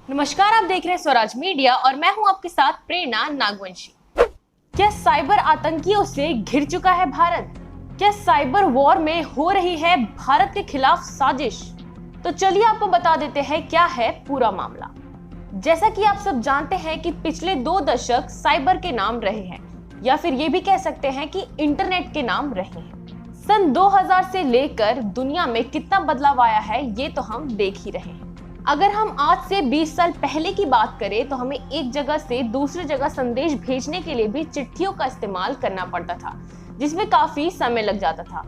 नमस्कार, आप देख रहे हैं स्वराज मीडिया और मैं हूं आपके साथ प्रेरणा नागवंशी। क्या साइबर आतंकियों से घिर चुका है भारत? क्या साइबर वॉर में हो रही है भारत के खिलाफ साजिश? तो चलिए आपको बता देते हैं क्या है पूरा मामला। जैसा कि आप सब जानते हैं कि पिछले 2 दशक साइबर के नाम रहे हैं, या फिर ये भी कह सकते हैं कि इंटरनेट के नाम रहे हैं। सन 2000 से लेकर दुनिया में कितना बदलाव आया है ये तो हम देख ही रहे हैं। अगर हम आज से 20 साल पहले की बात करें तो हमें एक जगह से दूसरी जगह संदेश भेजने के लिए भी चिट्ठियों का इस्तेमाल करना पड़ता था, जिसमें काफी समय लग जाता था।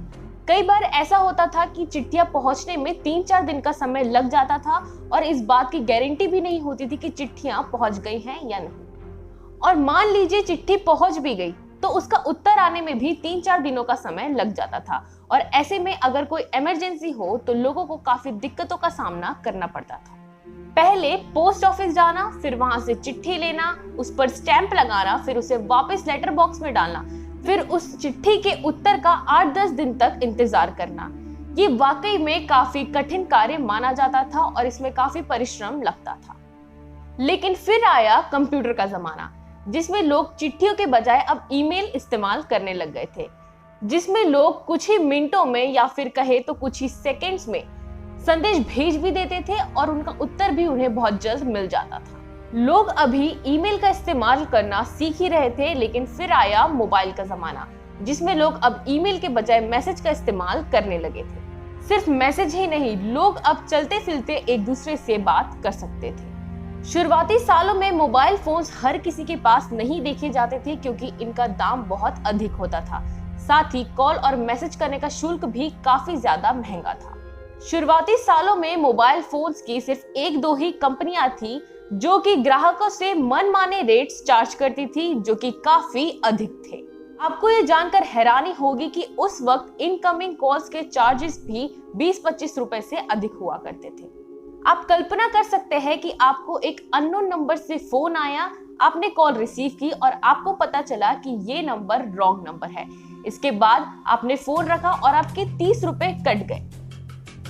कई बार ऐसा होता था कि चिट्ठियां पहुंचने में 3-4 दिन का समय लग जाता था और इस बात की गारंटी भी नहीं होती थी कि चिट्ठियां पहुंच गई हैं या नहीं। और मान लीजिए चिट्ठी पहुंच भी गई तो उसका उत्तर आने में भी 3-4 दिनों का समय लग जाता था, और ऐसे में अगर कोई इमरजेंसी हो तो लोगों को काफी दिक्कतों का सामना करना पड़ता था। पहले पोस्ट ऑफिस जाना, फिर वहां से चिट्ठी लेना, उस पर स्टैंप लगाना, फिर उसे वापस लेटर बॉक्स में डालना, फिर उस चिट्ठी के उत्तर का 8-10 दिन तक इंतजार करना। ये वाकई में काफी कठिन कार्य माना जाता था और इसमें काफी परिश्रम लगता था। लेकिन फिर आया कंप्यूटर का जमाना, जिसमें लोग चिट्ठियों के बजाय अब ईमेल इस्तेमाल करने लग गए थे, जिसमें लोग कुछ ही मिनटों में या फिर कहे तो कुछ ही सेकंड्स में संदेश भेज भी देते थे और उनका उत्तर भी उन्हें बहुत जल्द मिल जाता था। लोग अभी ईमेल का इस्तेमाल करना सीख ही रहे थे, लेकिन फिर आया मोबाइल का जमाना, जिसमें लोग अब ईमेल के बजाय मैसेज का इस्तेमाल करने लगे थे। सिर्फ मैसेज ही नहीं, लोग अब चलते फिरते एक दूसरे से बात कर सकते थे। शुरुआती सालों में मोबाइल फोन्स हर किसी के पास नहीं देखे जाते थे, क्योंकि इनका दाम बहुत अधिक होता था। साथ ही कॉल और मैसेज करने का शुल्क भी काफी ज्यादा महंगा था। शुरुआती सालों में मोबाइल फोन्स की सिर्फ 1-2 ही कंपनियां थी जो कि ग्राहकों से मनमाने रेट्स चार्ज करती थी, जो कि काफी अधिक थे। आपको ये जानकर हैरानी होगी कि उस वक्त इनकमिंग कॉल्स के चार्जेस भी 20-25 रुपए से अधिक हुआ करते थे। आप कल्पना कर सकते हैं कि आपको एक अननोन नंबर से फोन आया, आपने कॉल रिसीव की और आपको पता चला कि ये नंबर रॉन्ग नंबर है। इसके बाद आपने फोन रखा और आपके 30 रुपए कट गए।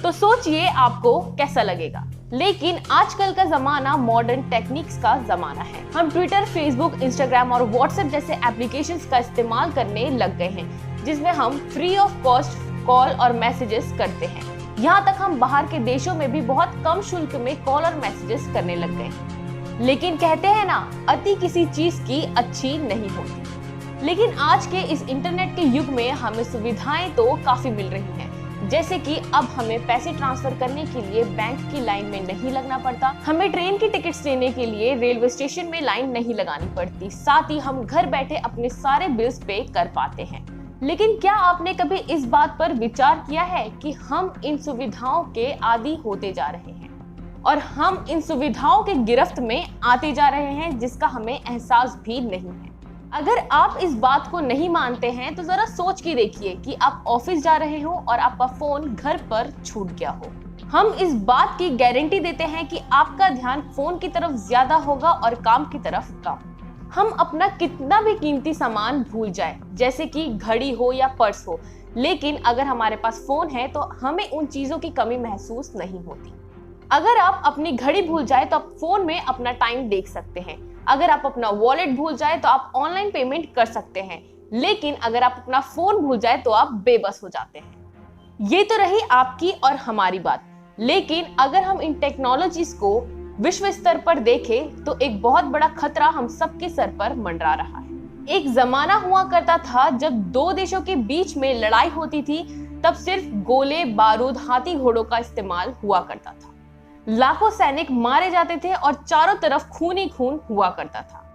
तो सोचिए आपको कैसा लगेगा। लेकिन आजकल का जमाना मॉडर्न टेक्निक्स का जमाना है। हम ट्विटर, फेसबुक, इंस्टाग्राम और व्हाट्सएप जैसे एप्लीकेशंस का इस्तेमाल करने लग गए हैं, जिसमें हम फ्री ऑफ कॉस्ट कॉल और मैसेजेस करते हैं। यहाँ तक हम बाहर के देशों में भी बहुत कम शुल्क में कॉल और मैसेजेस करने लग गए। लेकिन कहते हैं ना, अति किसी चीज की अच्छी नहीं होती। लेकिन आज के इस इंटरनेट के युग में हमें सुविधाएं तो काफी मिल रही हैं, जैसे कि अब हमें पैसे ट्रांसफर करने के लिए बैंक की लाइन में नहीं लगना पड़ता, हमें ट्रेन की टिकट्स लेने के लिए रेलवे स्टेशन में लाइन नहीं लगानी पड़ती, साथ ही हम घर बैठे अपने सारे बिल्स पे कर पाते हैं। लेकिन क्या आपने कभी इस बात पर विचार किया है कि हम इन सुविधाओं के आदी होते जा रहे हैं और हम इन सुविधाओं के गिरफ्त में आते जा रहे हैं, जिसका हमें एहसास भी नहीं है। अगर आप इस बात को नहीं मानते हैं तो जरा सोच के देखिए कि आप ऑफिस जा रहे हो और आपका फोन घर पर छूट गया हो। हम इस बात की गारंटी देते हैं कि आपका ध्यान फोन की तरफ ज्यादा होगा और काम की तरफ कम। हम अपना कितना भी कीमती सामान भूल जाए, जैसे कि घड़ी हो या पर्स हो, लेकिन अगर हमारे पास फोन है तो हमें उन चीजों की कमी महसूस नहीं होती। अगर आप अपनी घड़ी भूल जाए तो आप फोन में अपना टाइम देख सकते हैं। अगर आप अपना वॉलेट भूल जाए तो आप ऑनलाइन पेमेंट कर सकते हैं, लेकिन अगर आप अपना फोन भूल जाए तो आप बेबस हो जाते हैं। ये तो रही आपकी और हमारी बात, लेकिन अगर हम इन टेक्नोलॉजीज को विश्व स्तर पर देखें तो एक बहुत बड़ा खतरा हम सबके सर पर मंडरा रहा है। एक जमाना हुआ करता था जब 2 देशों के बीच में लड़ाई होती थी, तब सिर्फ गोले, बारूद, हाथी घोड़ों का इस्तेमाल हुआ करता था। लाखों सैनिक मारे जाते थे और चारों तरफ खून ही खून हुआ करता था।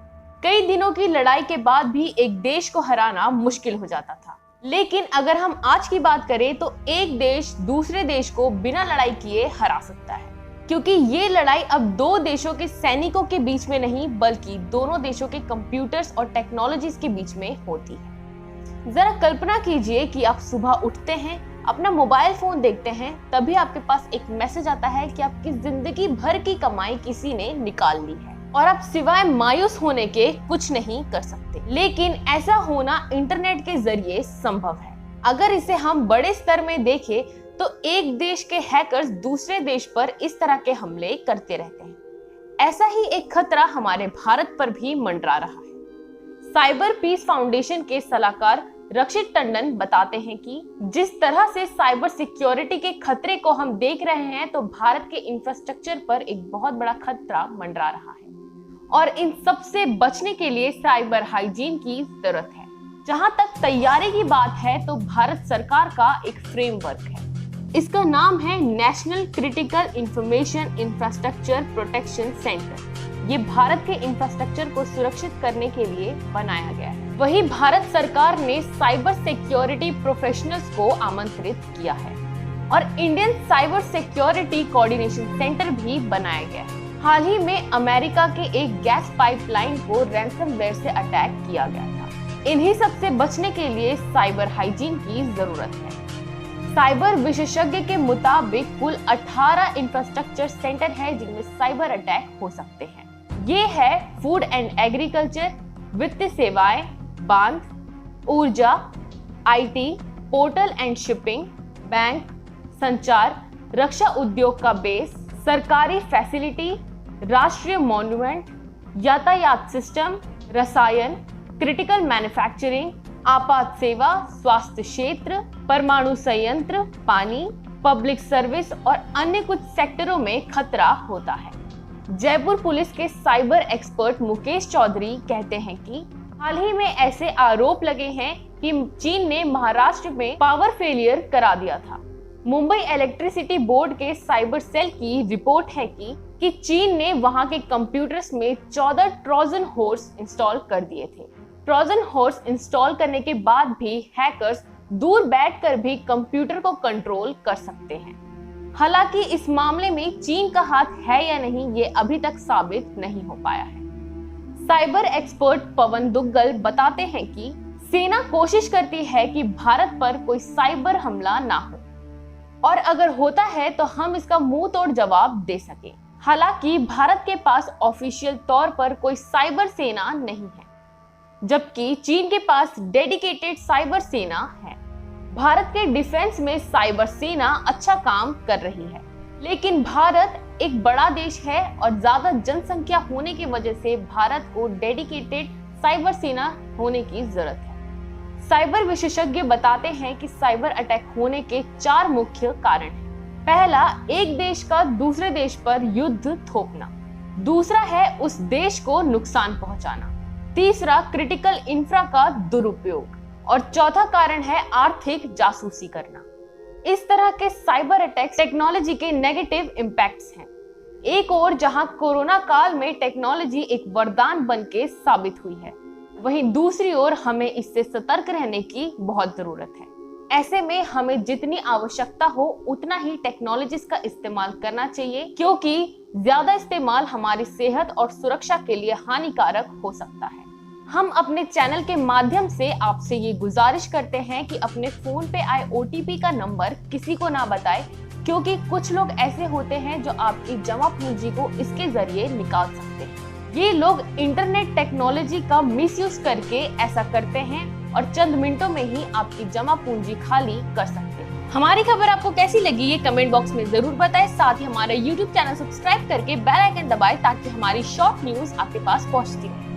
कई दिनों की लड़ाई के बाद भी एक देश को हराना मुश्किल हो जाता था। लेकिन अगर हम आज की बात करें तो एक देश दूसरे देश को बिना लड़ाई किए हरा सकता है, क्योंकि ये लड़ाई अब 2 देशों के सैनिकों के बीच में नहीं, बल्कि दोनों देशों के कंप्यूटर्स और टेक्नोलॉजीज के बीच में होती है। जरा कल्पना कीजिए कि आप सुबह उठते हैं, अपना मोबाइल फोन देखते हैं, तभी आपके पास एक मैसेज आता है कि आपकी जिंदगी भर की कमाई किसी ने निकाल ली है और आप सिवाय मायूस होने के कुछ नहीं कर सकते। लेकिन ऐसा होना इंटरनेट के जरिए संभव है। अगर इसे हम बड़े स्तर में देखें तो एक देश के हैकर्स दूसरे देश पर इस तरह के हमले करते रहते हैं। ऐसा ही एक खतरा हमारे भारत पर भी मंडरा रहा है। साइबर पीस फाउंडेशन के सलाहकार रक्षित टंडन बताते हैं कि जिस तरह से साइबर सिक्योरिटी के खतरे को हम देख रहे हैं, तो भारत के इंफ्रास्ट्रक्चर पर एक बहुत बड़ा खतरा मंडरा रहा है और इन सब से बचने के लिए साइबर हाइजीन की जरूरत है। जहां तक तैयारी की बात है, तो भारत सरकार का एक फ्रेमवर्क है। इसका नाम है national critical information infrastructure protection centre. ये भारत के इंफ्रास्ट्रक्चर को सुरक्षित करने के लिए बनाया गया है। वही भारत सरकार ने साइबर सिक्योरिटी प्रोफेशनल्स को आमंत्रित किया है और Indian cyber security coordination centre भी बनाया गया है। हाल ही में अमेरिका के एक गैस पाइपलाइन को रैंसमवेयर से अटैक किया गया था। इन्हीं सब से बचने के लिए साइबर हाइजीन की जरूरत है। साइबर विशेषज्ञ के मुताबिक कुल 18 इंफ्रास्ट्रक्चर सेंटर है जिनमें साइबर अटैक हो सकते हैं। ये है फूड एंड एग्रीकल्चर, वित्तीय सेवाएं, बांध, ऊर्जा, IT, portal and shipping, bank, संचार, रक्षा उद्योग का बेस, सरकारी फैसिलिटी, राष्ट्रीय मॉन्यूमेंट, यातायात सिस्टम, रसायन, क्रिटिकल मैन्युफैक्चरिंग, आपात सेवा, स्वास्थ्य क्षेत्र, परमाणु संयंत्र, पानी, पब्लिक सर्विस और अन्य कुछ सेक्टरों में खतरा होता है। जयपुर पुलिस के साइबर एक्सपर्ट मुकेश चौधरी कहते हैं कि हाल ही में ऐसे आरोप लगे हैं कि चीन ने महाराष्ट्र में पावर फेलियर करा दिया था। मुंबई इलेक्ट्रिसिटी बोर्ड के साइबर सेल की रिपोर्ट है कि चीन ने वहां के कंप्यूटर्स में 14 ट्रोजन हॉर्स इंस्टॉल कर दिए थे। ट्रोजन हॉर्स इंस्टॉल करने के बाद भी हैकर्स दूर बैठकर भी कंप्यूटर को कंट्रोल कर सकते हैं। हालांकि इस मामले में चीन का हाथ है या नहीं, ये अभी तक साबित नहीं हो पाया है। साइबर एक्सपर्ट पवन दुग्गल बताते हैं कि सेना कोशिश करती है कि भारत पर कोई साइबर हमला ना हो और अगर होता है तो हम इसका मुंह तोड़ जवाब दे सके। हालांकि भारत के पास ऑफिशियल तौर पर कोई साइबर सेना नहीं है, जबकि चीन के पास डेडिकेटेड साइबर सेना है। भारत के डिफेंस में साइबर सेना अच्छा काम कर रही है, लेकिन भारत एक बड़ा देश है और ज्यादा जनसंख्या होने की वजह से भारत को डेडिकेटेड साइबर सेना होने की जरूरत है। साइबर विशेषज्ञ बताते हैं कि साइबर अटैक होने के 4 मुख्य कारण हैं। पहला, एक देश का दूसरे देश पर युद्ध थोपना। दूसरा है उस देश को नुकसान पहुंचाना। तीसरा, क्रिटिकल इंफ्रा का दुरुपयोग और चौथा कारण है आर्थिक जासूसी करना। इस तरह के साइबर अटैक्स टेक्नोलॉजी के नेगेटिव इम्पैक्ट्स हैं। एक और जहां कोरोना काल में टेक्नोलॉजी एक वरदान बनके साबित हुई है, वहीं दूसरी ओर हमें इससे सतर्क रहने की बहुत जरूरत है। ऐसे में हमें जितनी आवश्यकता हो उतना ही टेक्नोलॉजीज का इस्तेमाल करना चाहिए, क्योंकि ज्यादा इस्तेमाल हमारी सेहत और सुरक्षा के लिए हानिकारक हो सकता है। हम अपने चैनल के माध्यम से आपसे ये गुजारिश करते हैं कि अपने फोन पे आए OTP का नंबर किसी को ना बताएं, क्योंकि कुछ लोग ऐसे होते हैं जो आपकी जमा पूंजी को इसके जरिए निकाल सकते हैं। ये लोग इंटरनेट टेक्नोलॉजी का मिसयूज करके ऐसा करते हैं और चंद मिनटों में ही आपकी जमा पूंजी खाली कर सकते हैं। हमारी खबर आपको कैसी लगी ये कमेंट बॉक्स में जरूर बताएं। साथ ही हमारा YouTube चैनल सब्सक्राइब करके बेल आइकन दबाएं ताकि हमारी शॉर्ट न्यूज आपके पास पहुंचती रहे।